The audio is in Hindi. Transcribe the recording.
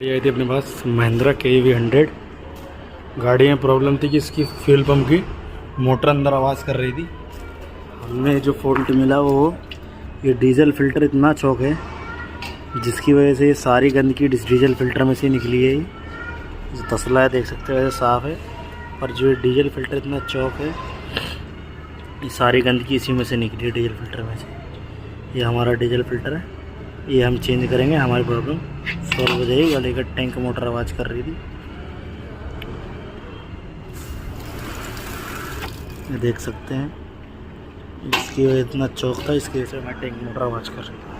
गाड़ी आई थी अपने पास महिंद्रा KV100। गाड़ी में प्रॉब्लम थी कि इसकी फ्यूल पंप की मोटर अंदर आवाज़ कर रही थी। हमें जो फॉल्ट मिला वो ये डीजल फ़िल्टर इतना चौक है जिसकी वजह से ये सारी गंदगी डीजल फ़िल्टर में से निकली है। ये तसला है, देख सकते हो, वैसे साफ़ है, पर जो डीजल फ़िल्टर इतना चौक है ये सारी गंदगी इसी में से निकली है, डीजल फ़िल्टर में से। ये हमारा डीजल फ़िल्टर है, ये हम चेंज करेंगे, हमारी प्रॉब्लम सॉल्व हो जाएगी। गाड़ी का टैंक मोटर आवाज़ कर रही थी, ये देख सकते हैं, इसकी वजह इतना चौक था, इसकी वजह से हमारा टैंक मोटर आवाज़ कर रही थी।